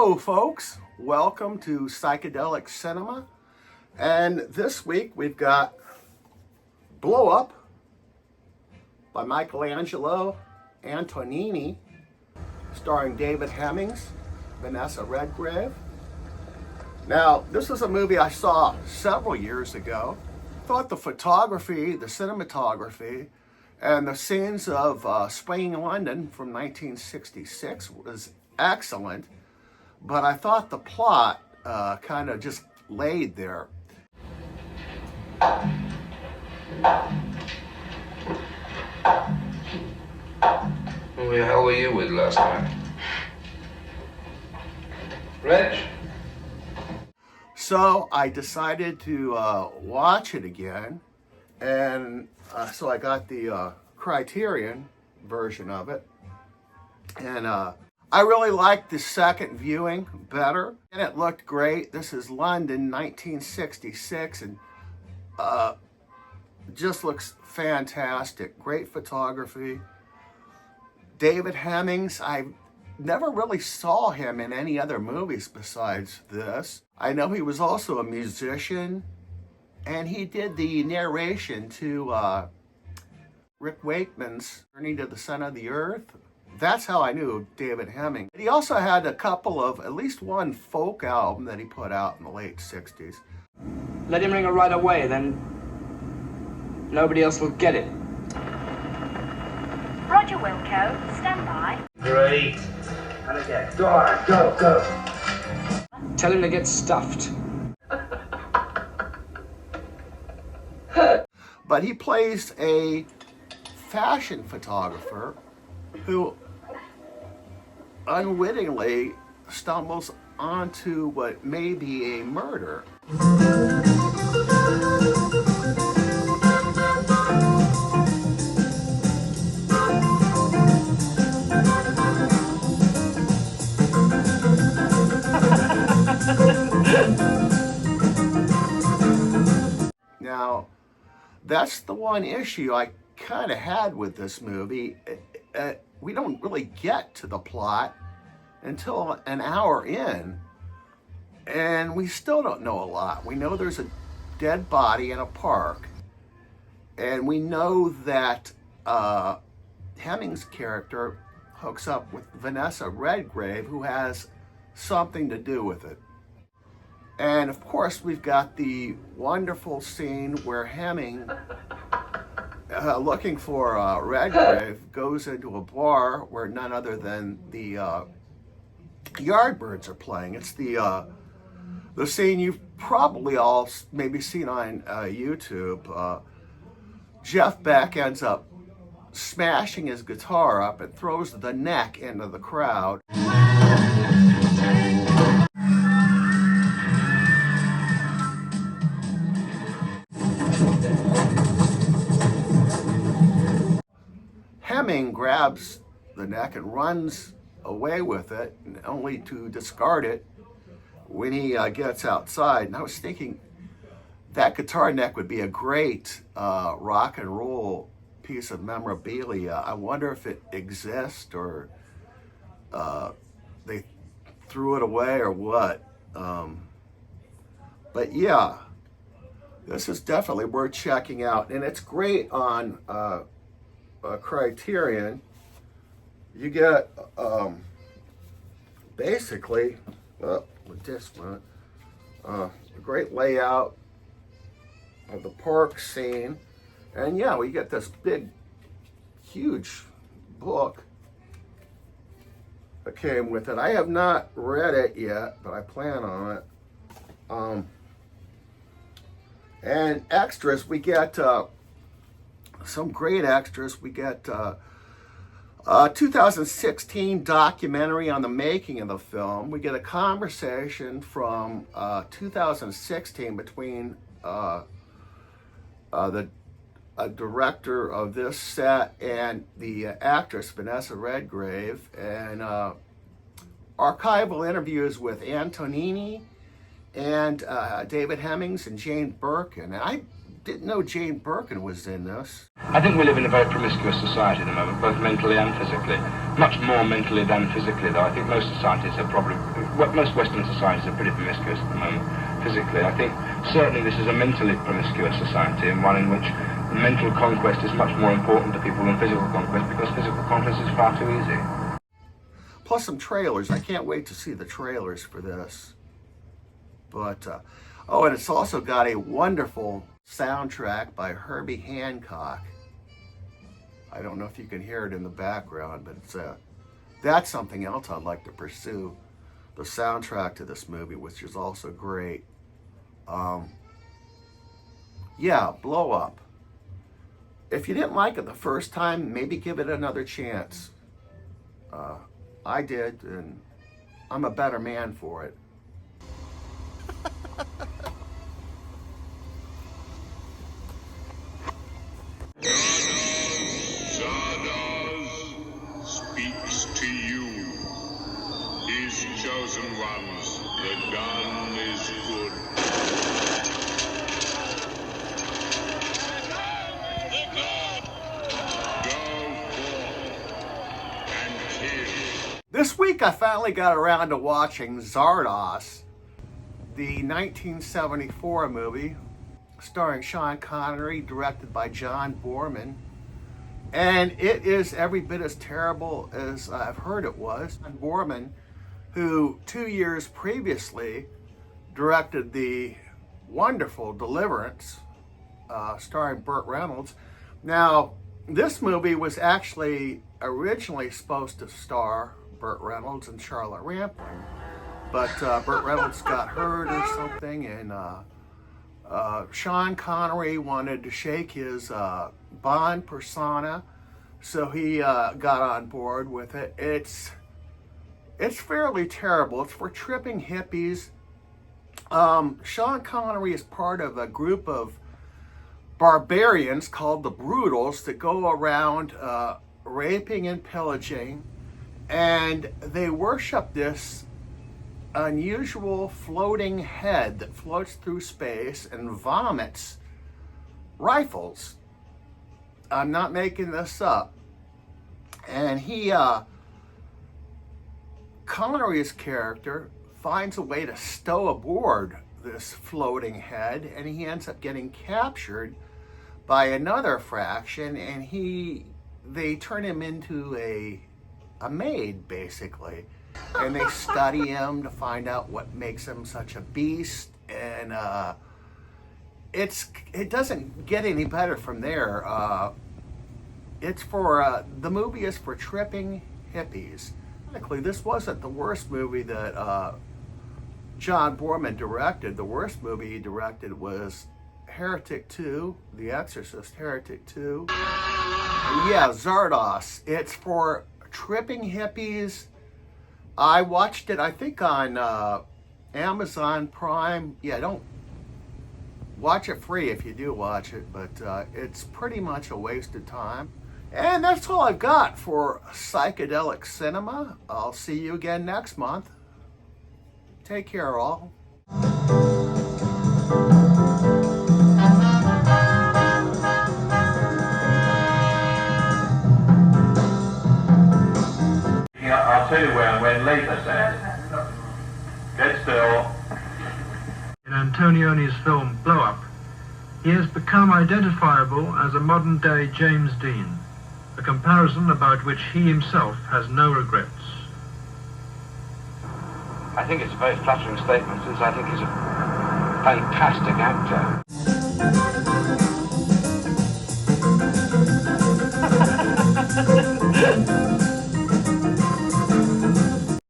Hello folks, welcome to Psychedelic Cinema, and this week we've got Blow Up by Michelangelo Antonioni, starring David Hemmings, Vanessa Redgrave. Now, this is a movie I saw several years ago. I thought the photography, the cinematography, and the scenes of Spring London from 1966 was excellent, but I thought the plot kind of just laid there. Who the hell were you with last night? Reg? So I decided to watch it again, and so I got the Criterion version of it, and I really liked the second viewing better, and it looked great. This is London, 1966, and just looks fantastic. Great photography. David Hemmings, I never really saw him in any other movies besides this. I know he was also a musician, and he did the narration to Rick Wakeman's Journey to the Center of the Earth. That's how I knew David Hemmings. He also had a couple of, at least one folk album that he put out in the late 60s. Let him ring it right away, then nobody else will get it. Roger Wilco, stand by. Great. And again. Go on, go. Tell him to get stuffed. But he plays a fashion photographer who unwittingly stumbles onto what may be a murder. Now, that's the one issue I kind of had with this movie. We don't really get to the plot until an hour in, and we still don't know a lot. We know there's a dead body in a park, and we know that Hemmings' character hooks up with Vanessa Redgrave, who has something to do with it. And of course, we've got the wonderful scene where Hemming, looking for Redgrave, goes into a bar where none other than the Yardbirds are playing. It's the scene you've probably all maybe seen on YouTube. Jeff Beck ends up smashing his guitar up and throws the neck into the crowd. Hemming grabs the neck and runs away with it, only to discard it when he gets outside. And I was thinking that guitar neck would be a great rock and roll piece of memorabilia. I wonder if it exists or they threw it away or what. But yeah, this is definitely worth checking out, and it's great on Criterion. You get basically with this one a great layout of the park scene, and yeah, we get this big huge book that came with it. I have not read it yet, but I plan on it. And extras, we get some great extras. We get a 2016 documentary on the making of the film. We get a conversation from 2016 between the director of this set and the actress Vanessa Redgrave, and archival interviews with Antonioni and David Hemmings and Jane Birkin. And I didn't know Jane Birkin was in this. I think we live in a very promiscuous society at the moment, both mentally and physically. much more mentally than physically, though. I think most societies are probably, most Western societies are pretty promiscuous at the moment, physically. I think certainly this is a mentally promiscuous society, and one in which mental conquest is much more important to people than physical conquest, because physical conquest is far too easy. Plus some trailers. I can't wait to see the trailers for this. But, oh, and it's also got a wonderful soundtrack by Herbie Hancock. I don't know if you can hear it in the background, but it's that's something else I'd like to pursue. The soundtrack to this movie, which is also great. Yeah, Blow Up. If you didn't like it the first time, maybe give it another chance. I did, and I'm a better man for it. Speaks to you, his chosen ones. The gun is good. Go forth and kill. This week I finally got around to watching Zardos, the 1974 movie starring Sean Connery, directed by John Boorman. And it is every bit as terrible as I've heard it was. John Boorman, who 2 years previously directed the wonderful Deliverance, starring Burt Reynolds. Now, this movie was actually originally supposed to star Burt Reynolds and Charlotte Rampling, but Burt Reynolds got hurt or something, and Sean Connery wanted to shake his Bond persona, so he got on board with it. It's fairly terrible. It's for tripping hippies. Sean Connery is part of a group of barbarians called the Brutals that go around raping and pillaging, and they worship this unusual floating head that floats through space and vomits rifles. I'm not making this up. And Connery's character finds a way to stow aboard this floating head, and he ends up getting captured by another faction, and they turn him into a maid, basically. And they study him to find out what makes him such a beast, and it doesn't get any better from there. The movie is for tripping hippies. Technically, this wasn't the worst movie that John Boorman directed. The worst movie he directed was Heretic 2, The Exorcist, Heretic 2. And yeah, Zardos. It's for tripping hippies. I watched it, I think, on Amazon Prime. Yeah, don't watch it free if you do watch it, but it's pretty much a waste of time. And that's all I've got for Psychedelic Cinema. I'll see you again next month. Take care, all. I'll tell you where I went later, Sam. Get still. In Antonioni's film Blow Up, he has become identifiable as a modern-day James Dean, a comparison about which he himself has no regrets. I think it's a very flattering statement, since I think he's a fantastic actor.